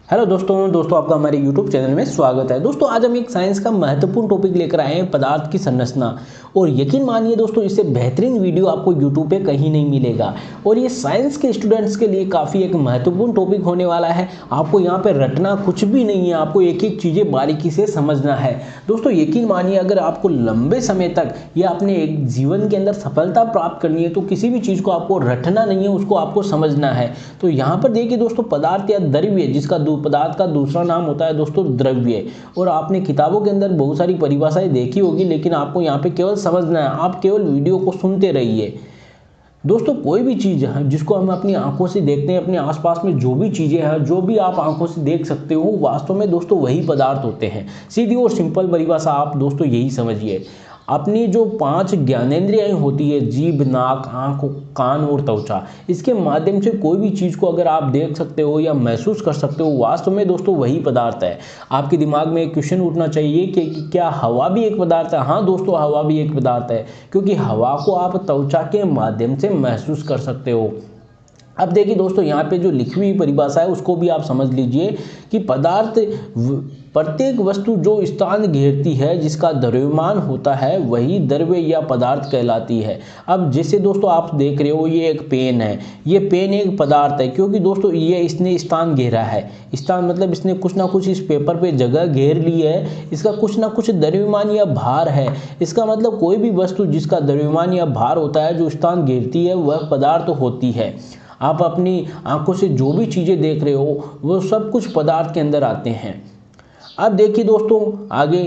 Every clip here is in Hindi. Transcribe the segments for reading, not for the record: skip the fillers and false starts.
दोस्तों आपका हमारे YouTube चैनल में स्वागत है। दोस्तों आज हम एक साइंस का महत्वपूर्ण टॉपिक लेकर आए हैं, पदार्थ की संरचना। और यकीन मानिए दोस्तों, इससे बेहतरीन वीडियो आपको YouTube पे कहीं नहीं मिलेगा। और ये साइंस के स्टूडेंट्स के लिए काफ़ी एक महत्वपूर्ण टॉपिक होने वाला है। आपको यहाँ पे रटना कुछ भी नहीं है, आपको एक एक चीज़ें बारीकी से समझना है। दोस्तों यकीन मानिए, अगर आपको लंबे समय तक या अपने एक जीवन के अंदर सफलता प्राप्त करनी है तो किसी भी चीज़ को आपको रटना नहीं है, उसको आपको समझना है। तो यहाँ पर देखिए दोस्तों, पदार्थ या द्रव्य, जिसका पदार्थ का दूसरा नाम होता है दोस्तों द्रव्य। और आपने किताबों के अंदर बहुत सारी परिभाषाएं देखी होगी, लेकिन आपको यहाँ पे केवल समझना है, आप केवल वीडियो को सुनते रहिए। दोस्तों कोई भी चीज़ है जिसको हम अपनी आंखों से देखते हैं, अपने आसपास में जो भी चीज़ें हैं, जो भी आप आंखों से देख सकते हो, वास्तव में दोस्तों वही पदार्थ होते हैं। सीधी और सिंपल परिभाषा आप दोस्तों यही समझिए। अपनी जो 5 ज्ञानेंद्रियाएं होती है, जीभ, नाक, आंख, कान और त्वचा, इसके माध्यम से कोई भी चीज़ को अगर आप देख सकते हो या महसूस कर सकते हो, वास्तव में दोस्तों वही पदार्थ है। आपके दिमाग में एक क्वेश्चन उठना चाहिए कि क्या हवा भी एक पदार्थ है? हाँ दोस्तों, हवा भी एक पदार्थ है, क्योंकि हवा को आप त्वचा के माध्यम से महसूस कर सकते हो। अब देखिए दोस्तों, यहाँ पे जो लिखी हुई परिभाषा है उसको भी आप समझ लीजिए कि पदार्थ प्रत्येक वस्तु जो स्थान घेरती है, जिसका द्रव्यमान होता है, वही द्रव्य या पदार्थ कहलाती है। अब जैसे दोस्तों आप देख रहे हो, ये एक पेन है, ये पेन एक पदार्थ है, क्योंकि दोस्तों ये इसने स्थान घेरा है। स्थान मतलब इसने कुछ ना कुछ इस पेपर पे जगह घेर ली है, इसका कुछ ना कुछ द्रव्यमान या भार है। इसका मतलब कोई भी वस्तु जिसका द्रव्यमान या भार होता है, जो स्थान घेरती है, वह पदार्थ होती है। आप अपनी आंखों से जो भी चीज़ें देख रहे हो, वो सब कुछ पदार्थ के अंदर आते हैं। अब देखिए दोस्तों, आगे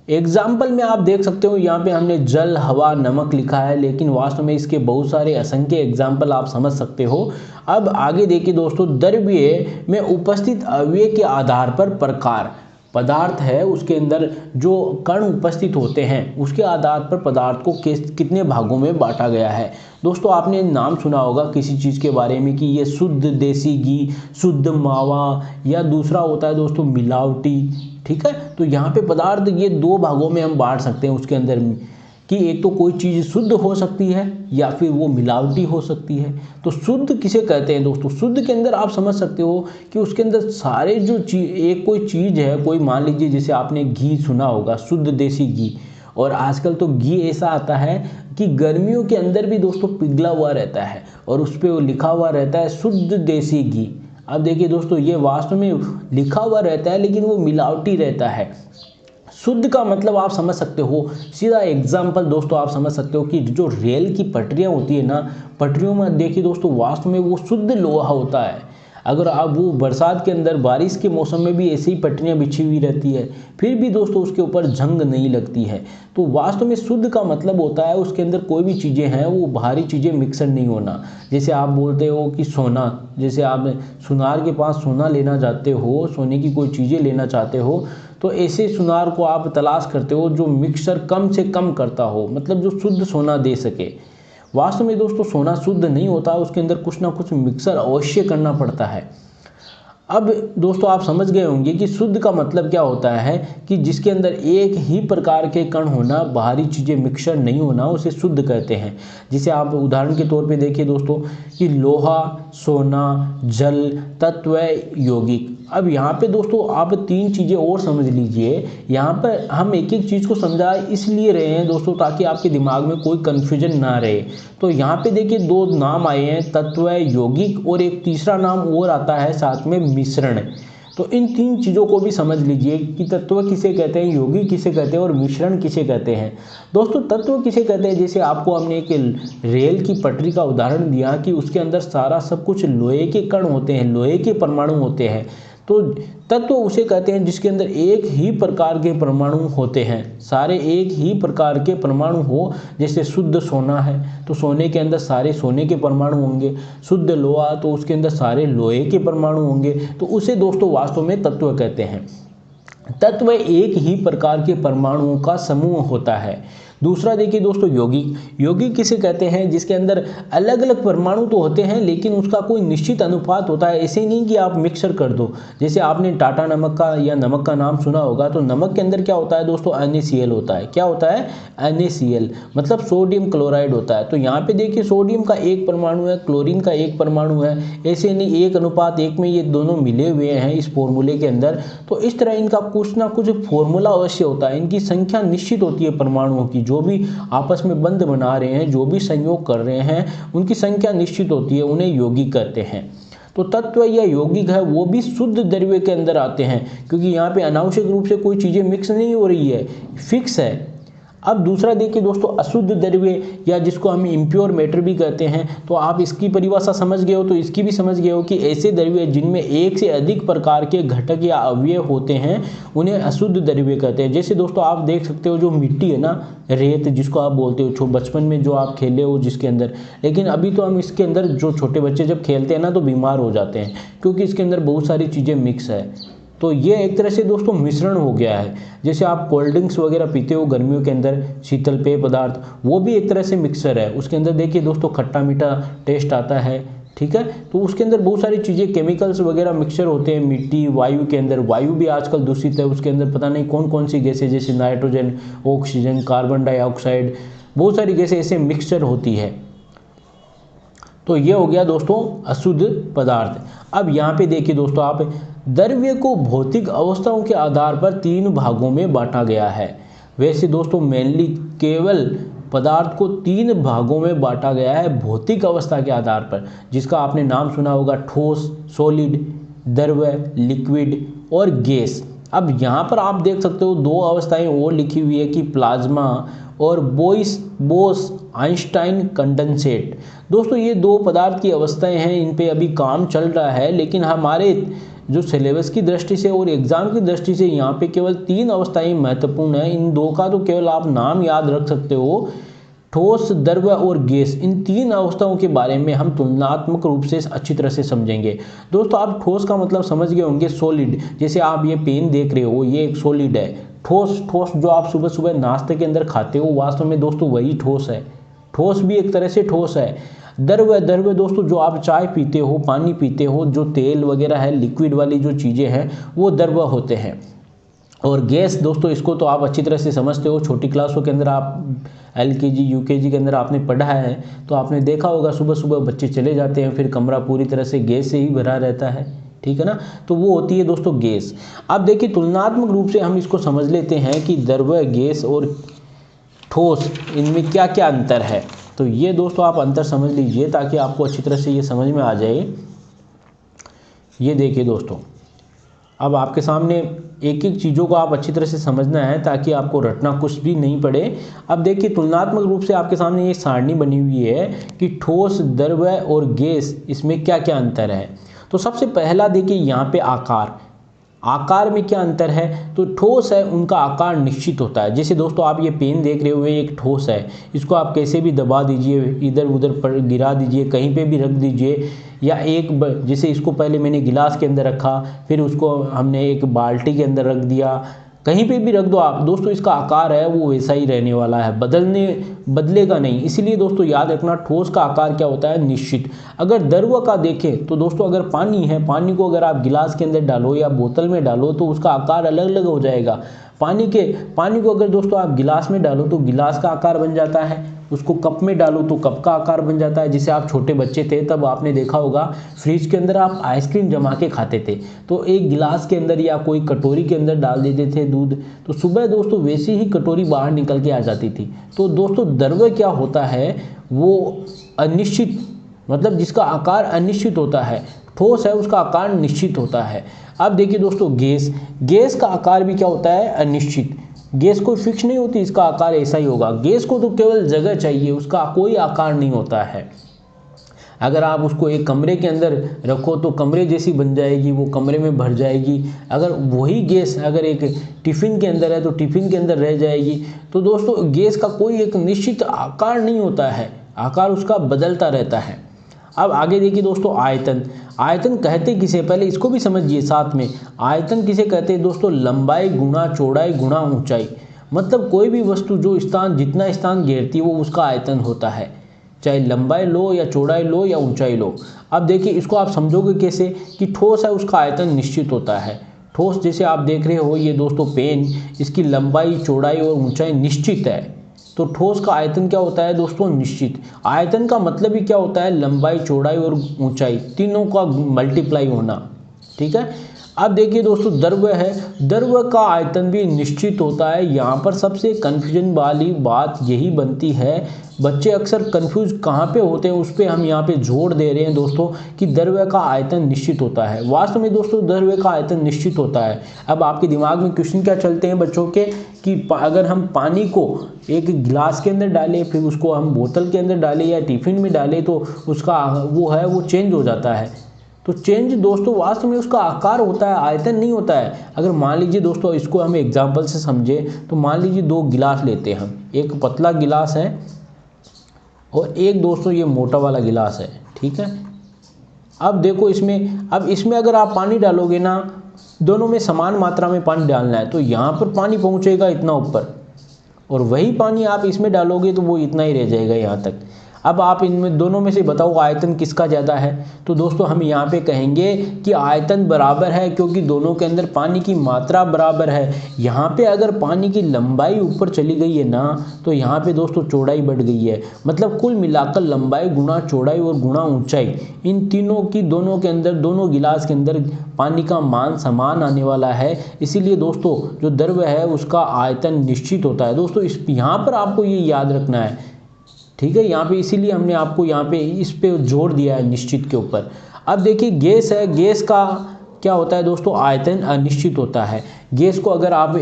एग्जाम्पल में आप देख सकते हो, यहाँ पे हमने जल, हवा, नमक लिखा है, लेकिन वास्तव में इसके बहुत सारे असंख्य एग्जाम्पल आप समझ सकते हो। अब आगे देखिए दोस्तों, द्रव्य में उपस्थित अवयव के आधार पर प्रकार, पदार्थ है उसके अंदर जो कण उपस्थित होते हैं, उसके आधार पर पदार्थ को कितने भागों में बांटा गया है। दोस्तों आपने नाम सुना होगा किसी चीज़ के बारे में कि ये शुद्ध देसी घी, शुद्ध मावा, या दूसरा होता है दोस्तों मिलावटी। ठीक है, तो यहाँ पे पदार्थ ये 2 भागों में हम बांट सकते हैं उसके अंदर कि एक तो कोई चीज़ शुद्ध हो सकती है या फिर वो मिलावटी हो सकती है। तो शुद्ध किसे कहते हैं दोस्तों? शुद्ध के अंदर आप समझ सकते हो कि उसके अंदर सारे जो एक कोई चीज़ है, कोई मान लीजिए जैसे आपने घी सुना होगा, शुद्ध देसी घी। और आजकल तो घी ऐसा आता है कि गर्मियों के अंदर भी दोस्तों पिघला हुआ रहता है और उस पर लिखा हुआ रहता है शुद्ध देसी घी। अब देखिए दोस्तों, ये वास्तव में लिखा हुआ रहता है लेकिन वो मिलावटी रहता है। शुद्ध का मतलब आप समझ सकते हो, सीधा एग्जाम्पल दोस्तों आप समझ सकते हो कि जो रेल की पटरियां होती है ना, पटरियों में देखिए दोस्तों, वास्तव में वो शुद्ध लोहा होता है। अगर आप वो बरसात के अंदर, बारिश के मौसम में भी ऐसी ही पटरियां बिछी हुई रहती है, फिर भी दोस्तों उसके ऊपर जंग नहीं लगती है। तो वास्तव में शुद्ध का मतलब होता है उसके अंदर कोई भी चीज़ें हैं, वो बाहरी चीज़ें मिक्सर नहीं होना। जैसे आप बोलते हो कि सोना, जैसे आप सुनार के पास सोना लेना चाहते हो, सोने की कोई चीज़ें लेना चाहते हो, तो ऐसे सुनार को आप तलाश करते हो जो मिक्सर कम से कम करता हो, मतलब जो शुद्ध सोना दे सके। वास्तव में दोस्तों सोना शुद्ध नहीं होता, उसके अंदर कुछ ना कुछ मिक्सर अवश्य करना पड़ता है। अब दोस्तों आप समझ गए होंगे कि शुद्ध का मतलब क्या होता है, कि जिसके अंदर एक ही प्रकार के कण होना, बाहरी चीज़ें मिक्सर नहीं होना, उसे शुद्ध कहते हैं। जिसे आप उदाहरण के तौर पे देखिए दोस्तों कि लोहा, सोना, जल, तत्व, यौगिक। अब यहाँ पे दोस्तों आप 3 चीज़ें और समझ लीजिए। यहाँ पर हम एक एक चीज़ को समझा इसलिए रहे हैं दोस्तों, ताकि आपके दिमाग में कोई कन्फ्यूजन ना रहे। तो यहाँ पे देखिए 2 नाम आए हैं, तत्व, यौगिक, और एक तीसरा नाम और आता है साथ में, मिश्रण। तो इन 3 चीज़ों को भी समझ लीजिए कि तत्व किसे कहते हैं, यौगिक किसे कहते हैं और मिश्रण किसे कहते हैं। दोस्तों तत्व किसे कहते हैं, जैसे आपको हमने एक रेल की पटरी का उदाहरण दिया कि उसके अंदर सारा सब कुछ लोहे के कण होते हैं, लोहे के परमाणु होते हैं। तो तत्व उसे कहते हैं जिसके अंदर एक ही प्रकार के परमाणु होते हैं, सारे एक ही प्रकार के परमाणु हो। जैसे शुद्ध सोना है तो सोने के अंदर सारे सोने के परमाणु होंगे, शुद्ध लोहा तो उसके अंदर सारे लोहे के परमाणु होंगे। तो उसे दोस्तों वास्तव में तत्व कहते हैं। तत्व एक ही प्रकार के परमाणुओं का समूह होता है। दूसरा देखिए दोस्तों यौगिक। यौगिक किसे कहते हैं, जिसके अंदर अलग अलग परमाणु तो होते हैं लेकिन उसका कोई निश्चित अनुपात होता है। ऐसे नहीं कि आप मिक्सर कर दो। जैसे आपने टाटा नमक का या नमक का नाम सुना होगा, तो नमक के अंदर क्या होता है दोस्तों, NaCl होता है। क्या होता है, NaCl, मतलब सोडियम क्लोराइड होता है। तो यहाँ पे देखिए सोडियम का एक परमाणु है, क्लोरीन का एक परमाणु है। ऐसे नहीं 1:1 में ये दोनों मिले हुए हैं इस फॉर्मूले के अंदर। तो इस तरह इनका कुछ ना कुछ फॉर्मूला अवश्य होता है। इनकी संख्या निश्चित होती है परमाणुओं की, जो भी आपस में बंध बना रहे हैं, जो भी संयोग कर रहे हैं, उनकी संख्या निश्चित होती है, उन्हें यौगिक कहते हैं। तो तत्व या यौगिक है वो भी शुद्ध द्रव्य के अंदर आते हैं, क्योंकि यहाँ पे अनावश्यक रूप से कोई चीज़ें मिक्स नहीं हो रही है, फिक्स है। अब दूसरा देखिए दोस्तों अशुद्ध द्रव्य, या जिसको हम इम्प्योर मैटर भी कहते हैं। तो आप इसकी परिभाषा समझ गए हो, तो इसकी भी समझ गए हो कि ऐसे द्रव्य जिनमें एक से अधिक प्रकार के घटक या अवयव होते हैं, उन्हें अशुद्ध द्रव्य कहते हैं। जैसे दोस्तों आप देख सकते हो जो मिट्टी है ना, रेत जिसको आप बोलते हो, बचपन में जो आप खेले हो जिसके अंदर, लेकिन अभी तो हम इसके अंदर जो छोटे बच्चे जब खेलते हैं ना तो बीमार हो जाते हैं, क्योंकि इसके अंदर बहुत सारी चीज़ें मिक्स है। तो ये एक तरह से दोस्तों मिश्रण हो गया है। जैसे आप कोल्ड ड्रिंक्स वगैरह पीते हो गर्मियों के अंदर, शीतल पेय पदार्थ, वो भी एक तरह से मिक्सर है। उसके अंदर देखिए दोस्तों खट्टा मीठा टेस्ट आता है, ठीक है। तो उसके अंदर बहुत सारी चीज़ें, केमिकल्स वगैरह मिक्सचर होते हैं। मिट्टी, वायु के अंदर, वायु भी आजकल दूषित है, उसके अंदर पता नहीं कौन कौन सी गैसें, जैसे नाइट्रोजन, ऑक्सीजन, कार्बन डाइऑक्साइड, बहुत सारी गैसें ऐसे मिक्सचर होती है। तो ये हो गया दोस्तों अशुद्ध पदार्थ। अब यहाँ पे देखिए दोस्तों आप, द्रव्य को भौतिक अवस्थाओं के आधार पर 3 भागों में बांटा गया है। वैसे दोस्तों मेनली केवल पदार्थ को 3 भागों में बांटा गया है भौतिक अवस्था के आधार पर, जिसका आपने नाम सुना होगा, ठोस, सॉलिड, द्रव्य, लिक्विड और गैस। अब यहाँ पर आप देख सकते हो 2 अवस्थाएं और लिखी हुई है कि प्लाज्मा और बोस आइंस्टाइन कंडेंसेट। दोस्तों ये 2 पदार्थ की अवस्थाएं हैं, इन पे अभी काम चल रहा है, लेकिन हमारे जो सिलेबस की दृष्टि से और एग्जाम की दृष्टि से यहाँ पे केवल 3 अवस्थाएं महत्वपूर्ण है। इन 2 का तो केवल आप नाम याद रख सकते हो, ठोस, द्रव्य और गैस। इन 3 अवस्थाओं के बारे में हम तुलनात्मक रूप से अच्छी तरह से समझेंगे। दोस्तों आप ठोस का मतलब समझ गए होंगे, सॉलिड। जैसे आप ये पेन देख रहे हो, ये एक सॉलिड है। ठोस जो आप सुबह सुबह नाश्ते के अंदर खाते हो, वास्तव में दोस्तों वही ठोस है। ठोस भी एक तरह से ठोस है। द्रव्य दोस्तों जो आप चाय पीते हो, पानी पीते हो, जो तेल वगैरह है, लिक्विड वाली जो चीज़ें हैं, वो द्रव्य होते हैं। और गैस दोस्तों, इसको तो आप अच्छी तरह से समझते हो, छोटी क्लासों के अंदर आप LKG UKG के अंदर आपने पढ़ा है, तो आपने देखा होगा सुबह सुबह बच्चे चले जाते हैं, फिर कमरा पूरी तरह से गैस से ही भरा रहता है, ठीक है ना। तो वो होती है दोस्तों गैस। अब देखिए तुलनात्मक रूप से हम इसको समझ लेते हैं कि द्रव्य, गैस और ठोस, इनमें क्या क्या अंतर है। तो ये दोस्तों आप अंतर समझ लीजिए ताकि आपको अच्छी तरह से ये समझ में आ जाए। ये देखिए दोस्तों, अब आपके सामने एक एक चीज़ों को आप अच्छी तरह से समझना है ताकि आपको रटना कुछ भी नहीं पड़े। अब देखिए तुलनात्मक रूप से आपके सामने ये सारणी बनी हुई है कि ठोस, द्रव्य और गैस, इसमें क्या क्या अंतर है। तो सबसे पहला देखिए यहाँ पे आकार में क्या अंतर है। तो ठोस है, उनका आकार निश्चित होता है। जैसे दोस्तों आप ये पेन देख रहे हो, ये एक ठोस है, इसको आप कैसे भी दबा दीजिए, इधर उधर पर गिरा दीजिए, कहीं पे भी रख दीजिए, या जैसे इसको पहले मैंने गिलास के अंदर रखा, फिर उसको हमने एक बाल्टी के अंदर रख दिया, कहीं पे भी रख दो आप दोस्तों, इसका आकार है वो वैसा ही रहने वाला है, बदलेगा नहीं। इसीलिए दोस्तों याद रखना, ठोस का आकार क्या होता है, निश्चित। अगर द्रव्य का देखें तो दोस्तों, अगर पानी है, पानी को अगर आप गिलास के अंदर डालो या बोतल में डालो तो उसका आकार अलग अलग हो जाएगा। पानी को अगर दोस्तों आप गिलास में डालो तो गिलास का आकार बन जाता है, उसको कप में डालो तो कप का आकार बन जाता है। जैसे आप छोटे बच्चे थे तब आपने देखा होगा फ्रिज के अंदर आप आइसक्रीम जमा के खाते थे, तो एक गिलास के अंदर या कोई कटोरी के अंदर डाल देते थे दूध, तो सुबह दोस्तों वैसी ही कटोरी बाहर निकल के आ जाती थी। तो दोस्तों द्रव्य क्या होता है, वो अनिश्चित, मतलब जिसका आकार अनिश्चित होता है। ठोस है, उसका आकार निश्चित होता है। अब देखिए दोस्तों गैस का आकार भी क्या होता है, अनिश्चित। गैस कोई फिक्स नहीं होती, इसका आकार ऐसा ही होगा। गैस को तो केवल जगह चाहिए, उसका कोई आकार नहीं होता है। अगर आप उसको एक कमरे के अंदर रखो तो कमरे जैसी बन जाएगी, वो कमरे में भर जाएगी। अगर वही गैस अगर एक टिफ़िन के अंदर है तो टिफ़िन के अंदर रह जाएगी। तो दोस्तों गैस का कोई एक निश्चित आकार नहीं होता है, आकार उसका बदलता रहता है। अब आगे देखिए दोस्तों, आयतन कहते किसे, पहले इसको भी समझिए साथ में। आयतन किसे कहते हैं दोस्तों, लंबाई गुणा चौड़ाई गुणा ऊंचाई। मतलब कोई भी वस्तु जो स्थान जितना स्थान घेरती है वो उसका आयतन होता है, चाहे लंबाई लो या चौड़ाई लो या ऊंचाई लो। अब देखिए इसको आप समझोगे कैसे कि ठोस है उसका आयतन निश्चित होता है। ठोस जैसे आप देख रहे हो ये दोस्तों पेन, इसकी लंबाई चौड़ाई और ऊंचाई निश्चित है, तो ठोस का आयतन क्या होता है दोस्तों, निश्चित। आयतन का मतलब ही क्या होता है, लंबाई चौड़ाई और ऊंचाई तीनों का मल्टीप्लाई होना, ठीक है। अब देखिए दोस्तों द्रव्य है, द्रव्य का आयतन भी निश्चित होता है। यहाँ पर सबसे कन्फ्यूजन वाली बात यही बनती है, बच्चे अक्सर कंफ्यूज कहाँ पे होते हैं उस पर हम यहाँ पे जोर दे रहे हैं दोस्तों कि द्रव्य का आयतन निश्चित होता है। वास्तव में दोस्तों द्रव्य का आयतन निश्चित होता है। अब आपके दिमाग में क्वेश्चन क्या चलते हैं बच्चों के कि अगर हम पानी को एक गिलास के अंदर डालें, फिर उसको हम बोतल के अंदर डालें या टिफिन में डालें तो उसका वो चेंज हो जाता है। तो चेंज दोस्तों वास्तव में उसका आकार होता है, आयतन नहीं होता है। अगर मान लीजिए दोस्तों इसको हम एग्जाम्पल से समझे तो मान लीजिए 2 गिलास लेते हैं हम, एक पतला गिलास है और एक दोस्तों ये मोटा वाला गिलास है, ठीक है। अब देखो इसमें अगर आप पानी डालोगे ना, दोनों में समान मात्रा में पानी डालना है, तो यहाँ पर पानी पहुँचेगा इतना ऊपर, और वही पानी आप इसमें डालोगे तो वो इतना ही रह जाएगा यहाँ तक। अब आप इनमें दोनों में से बताओ आयतन किसका ज़्यादा है। तो दोस्तों हम यहाँ पे कहेंगे कि आयतन बराबर है, क्योंकि दोनों के अंदर पानी की मात्रा बराबर है। यहाँ पे अगर पानी की लंबाई ऊपर चली गई है ना, तो यहाँ पे दोस्तों चौड़ाई बढ़ गई है। मतलब कुल मिलाकर लंबाई गुणा चौड़ाई और गुणा ऊंचाई, इन तीनों की दोनों के अंदर, दोनों गिलास के अंदर पानी का मान समान आने वाला है। इसीलिए दोस्तों जो द्रव्य है उसका आयतन निश्चित होता है। दोस्तों यहाँ पर आपको ये याद रखना है, ठीक है। यहाँ पे इसीलिए हमने आपको यहाँ पे इस पे जोर दिया है निश्चित के ऊपर। अब देखिए गैस है, गैस का क्या होता है दोस्तों, आयतन अनिश्चित होता है। गैस को अगर आप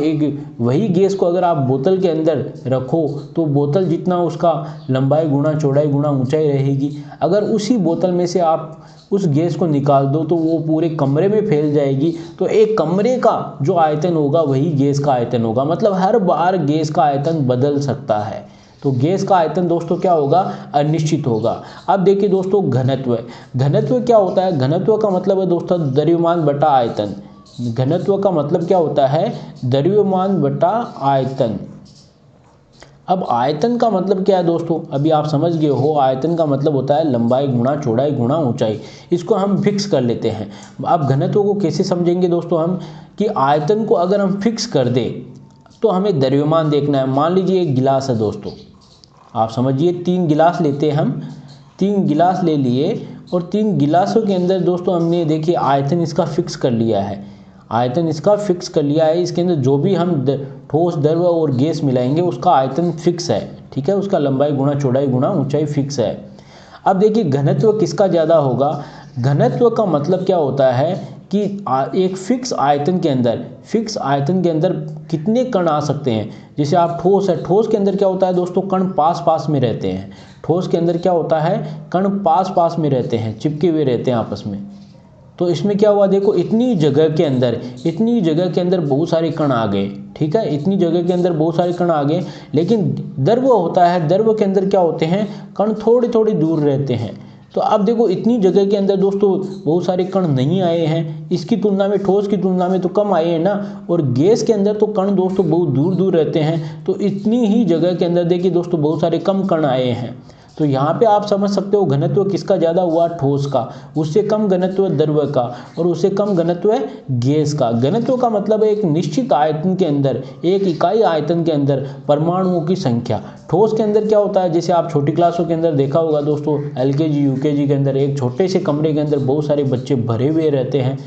वही गैस को अगर आप बोतल के अंदर रखो तो बोतल जितना उसका लंबाई गुणा चौड़ाई गुणा ऊंचाई रहेगी। अगर उसी बोतल में से आप उस गैस को निकाल दो तो वो पूरे कमरे में फैल जाएगी। तो एक कमरे का जो आयतन होगा वही गैस का आयतन होगा। मतलब हर बार गैस का आयतन बदल सकता है। तो गैस का आयतन दोस्तों क्या होगा, अनिश्चित होगा। अब देखिए दोस्तों घनत्व, घनत्व क्या होता है, घनत्व का मतलब है दोस्तों द्रव्यमान बटा आयतन। घनत्व का मतलब क्या होता है, द्रव्यमान बटा आयतन। अब आयतन का मतलब क्या है दोस्तों, अभी आप समझ गए हो, आयतन का मतलब होता है लंबाई गुणा चौड़ाई गुणा ऊंचाई। इसको हम फिक्स कर लेते हैं। अब घनत्व को कैसे समझेंगे दोस्तों हम, कि आयतन को अगर हम फिक्स कर दें तो हमें द्रव्यमान देखना है। मान लीजिए एक गिलास है दोस्तों, आप समझिए 3 गिलास लेते हैं हम, 3 गिलास ले लिए और 3 गिलासों के अंदर दोस्तों हमने देखिए आयतन इसका फिक्स कर लिया है। आयतन इसका फिक्स कर लिया है, इसके अंदर जो भी हम ठोस द्रव और गैस मिलाएंगे उसका आयतन फिक्स है, ठीक है। उसका लंबाई गुणा चौड़ाई गुणा ऊंचाई फिक्स है। अब देखिए घनत्व किसका ज़्यादा होगा, घनत्व का मतलब क्या होता है कि एक फिक्स आयतन के अंदर कितने कण आ सकते हैं। जैसे आप ठोस है, ठोस के अंदर क्या होता है दोस्तों, कण पास पास में रहते हैं। ठोस के अंदर क्या होता है, कण पास पास में रहते हैं, चिपके हुए रहते हैं आपस में। तो इसमें क्या हुआ, देखो इतनी जगह के अंदर बहुत सारे कण आ गए, ठीक है। इतनी जगह के अंदर बहुत सारे कण आ गए, लेकिन द्रव होता है, द्रव के अंदर क्या होते हैं, कण थोड़ी थोड़ी दूर रहते हैं। तो अब देखो इतनी जगह के अंदर दोस्तों बहुत सारे कण नहीं आए हैं, इसकी तुलना में ठोस की तुलना में तो कम आए हैं ना। और गैस के अंदर तो कण दोस्तों बहुत दूर दूर रहते हैं, तो इतनी ही जगह के अंदर देखिए दोस्तों बहुत सारे कम कण आए हैं। तो यहाँ पे आप समझ सकते हो घनत्व किसका ज़्यादा हुआ, ठोस का। उससे कम घनत्व द्रव का और उससे कम घनत्व गैस का। घनत्व का मतलब है एक निश्चित आयतन के अंदर, एक इकाई आयतन के अंदर परमाणुओं की संख्या। ठोस के अंदर क्या होता है, जैसे आप छोटी क्लासों के अंदर देखा होगा दोस्तों, एलकेजी यूकेजी के अंदर एक छोटे से कमरे के अंदर बहुत सारे बच्चे भरे हुए रहते हैं,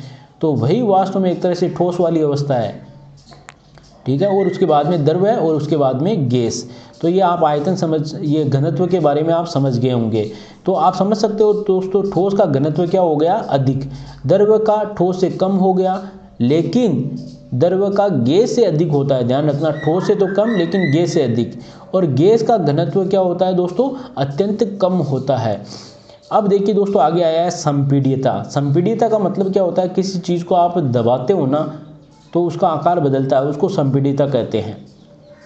तो वही वास्तव में एक तरह से ठोस वाली अवस्था है, ठीक है। और उसके बाद में द्रव है और उसके बाद में गैस। तो ये आप ये घनत्व के बारे में आप समझ गए होंगे। तो आप समझ सकते हो दोस्तों ठोस का घनत्व क्या हो गया, अधिक। द्रव का ठोस से कम हो गया, लेकिन द्रव का गैस से अधिक होता है। ध्यान रखना, ठोस से तो कम लेकिन गैस से अधिक। और गैस का घनत्व क्या होता है दोस्तों, अत्यंत कम होता है। अब देखिए दोस्तों आगे आया है संपीड्यता। संपीड्यता का मतलब क्या होता है, किसी चीज़ को आप दबाते हो ना तो उसका आकार बदलता है, उसको संपीड्यता कहते हैं।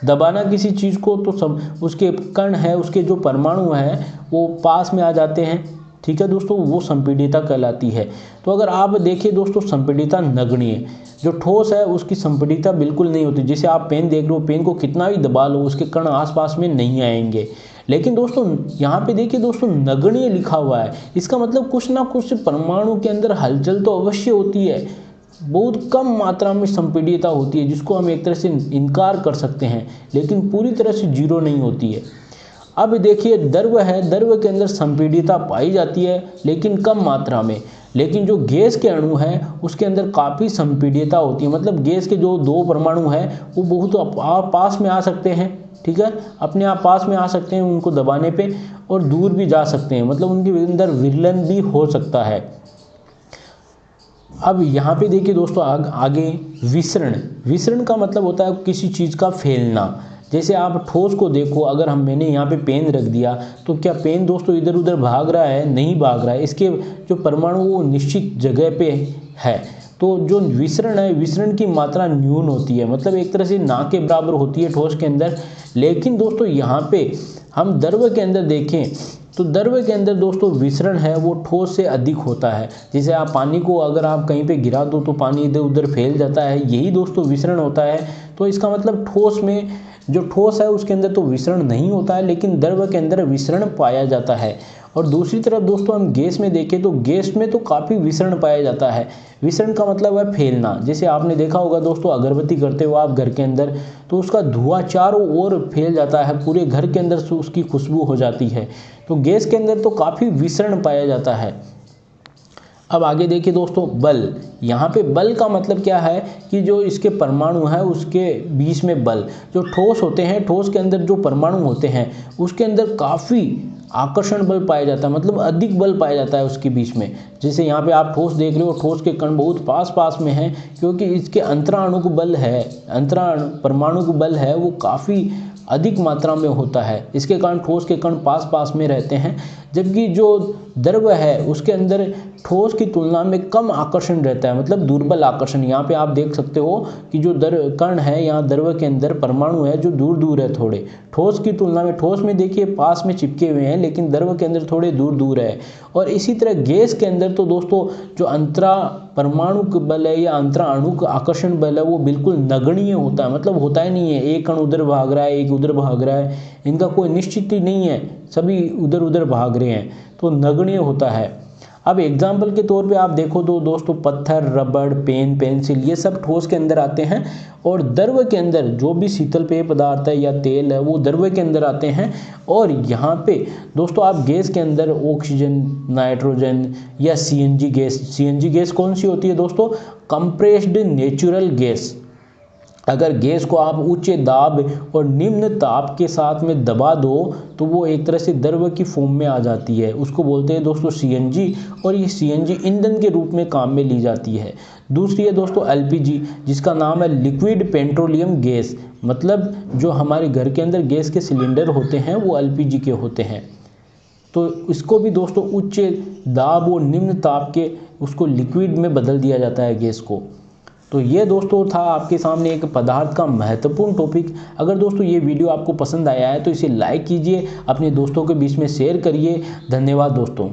दबाना किसी चीज़ को तो उसके कण है, उसके जो परमाणु हैं वो पास में आ जाते हैं, ठीक है दोस्तों, वो संपीड़ितता कहलाती है। तो अगर आप देखिए दोस्तों, संपीड़ितता नगण्य, जो ठोस है उसकी संपीड़ितता बिल्कुल नहीं होती। जैसे आप पेन देख रहे हो, पेन को कितना भी दबा लो उसके कण आसपास में नहीं आएंगे। लेकिन दोस्तों यहाँ पे देखिए दोस्तों, नगण्य लिखा हुआ है, इसका मतलब कुछ ना कुछ परमाणु के अंदर हलचल तो अवश्य होती है, बहुत कम मात्रा में संपीड़ितता होती है, जिसको हम एक तरह से इनकार कर सकते हैं, लेकिन पूरी तरह से जीरो नहीं होती है। अब देखिए द्रव है, द्रव के अंदर संपीड़ितता पाई जाती है लेकिन कम मात्रा में। लेकिन जो गैस के अणु हैं उसके अंदर काफ़ी संपीड़ितता होती है, मतलब गैस के जो दो परमाणु हैं वो बहुत पास में आ सकते हैं, ठीक है, अपने आप पास में आ सकते हैं उनको दबाने पे, और दूर भी जा सकते हैं, मतलब उनके अंदर विलयन भी हो सकता है। अब यहाँ पे देखिए दोस्तों आगे विसरण। विसरण का मतलब होता है किसी चीज़ का फैलना। जैसे आप ठोस को देखो, अगर मैंने यहाँ पे पेन रख दिया तो क्या पेन दोस्तों इधर उधर भाग रहा है? नहीं भाग रहा है, इसके जो परमाणु वो निश्चित जगह पे है। तो जो विसरण है, विसरण की मात्रा न्यून होती है, मतलब एक तरह से ना के बराबर होती है ठोस के अंदर। लेकिन दोस्तों यहाँ पे हम द्रव के अंदर देखें तो द्रव के अंदर दोस्तों विसरण है वो ठोस से अधिक होता है। जैसे आप पानी को अगर आप कहीं पे गिरा दो तो पानी इधर उधर फैल जाता है, यही दोस्तों विसरण होता है। तो इसका मतलब ठोस में, जो ठोस है उसके अंदर तो विसरण नहीं होता है, लेकिन द्रव के अंदर विसरण पाया जाता है। और दूसरी तरफ दोस्तों हम गैस में देखें तो गैस में तो काफ़ी विसरण पाया जाता है। विसरण का मतलब है फैलना। जैसे आपने देखा होगा दोस्तों, अगरबत्ती करते हो आप घर के अंदर तो उसका धुआं चारों ओर फैल जाता है, पूरे घर के अंदर उसकी खुशबू हो जाती है। तो गैस के अंदर तो काफ़ी विसरण पाया जाता है। अब आगे देखिए दोस्तों, बल। यहाँ पे बल का मतलब क्या है कि जो इसके परमाणु है उसके बीच में बल, जो ठोस होते हैं, ठोस के अंदर जो परमाणु होते हैं उसके अंदर काफ़ी आकर्षण बल पाया जाता है, मतलब अधिक बल पाया जाता है उसके बीच में। जैसे यहाँ पे आप ठोस देख रहे हो, ठोस के कण बहुत पास पास में हैं, क्योंकि इसके अंतराणुक बल है, परमाणु बल है वो काफ़ी अधिक मात्रा में होता है। इसके कारण ठोस के कण पास पास में रहते हैं, जबकि जो द्रव है उसके अंदर ठोस की तुलना में कम आकर्षण रहता है, मतलब दुर्बल आकर्षण। यहाँ पे आप देख सकते हो कि जो कण है यहाँ द्रव के अंदर परमाणु है जो दूर दूर है थोड़े, ठोस की तुलना में। ठोस में देखिए पास में चिपके हुए हैं, लेकिन द्रव के अंदर थोड़े दूर दूर है। और इसी तरह गैस के अंदर तो दोस्तों जो अंतरा परमाणु बल है या अंतरा अणु आकर्षण बल है वो बिल्कुल नगण्य होता है, मतलब होता ही नहीं है। एक कण उधर भाग रहा है, एक उधर भाग रहा है, इनका कोई निश्चित ही नहीं है, सभी उधर उधर भाग रहे हैं, तो नगण्य होता है। अब एग्जाम्पल के तौर पे आप देखो तो दोस्तों पत्थर, रबड़, पेन, पेंसिल, ये सब ठोस के अंदर आते हैं। और द्रव के अंदर जो भी शीतल पेय पदार्थ है या तेल है वो द्रव के अंदर आते हैं। और यहाँ पे दोस्तों आप गैस के अंदर ऑक्सीजन, नाइट्रोजन या सीएनजी गैस, सीएनजी गैस कौन सी होती है दोस्तों? Compressed natural gas. अगर गैस को आप उच्च दाब और निम्न ताप के साथ में दबा दो तो वो एक तरह से द्रव की फॉर्म में आ जाती है, उसको बोलते हैं दोस्तों सीएनजी। और ये सीएनजी ईंधन के रूप में काम में ली जाती है। दूसरी है दोस्तों एलपीजी, जिसका नाम है लिक्विड पेट्रोलियम गैस, मतलब जो हमारे घर के अंदर गैस के सिलेंडर होते हैं वो एलपीजी के होते हैं। तो इसको भी दोस्तों उच्च दाब और निम्न ताप के उसको लिक्विड में बदल दिया जाता है गैस को। तो ये दोस्तों था आपके सामने एक पदार्थ का महत्वपूर्ण टॉपिक। अगर दोस्तों ये वीडियो आपको पसंद आया है तो इसे लाइक कीजिए, अपने दोस्तों के बीच में शेयर करिए। धन्यवाद दोस्तों।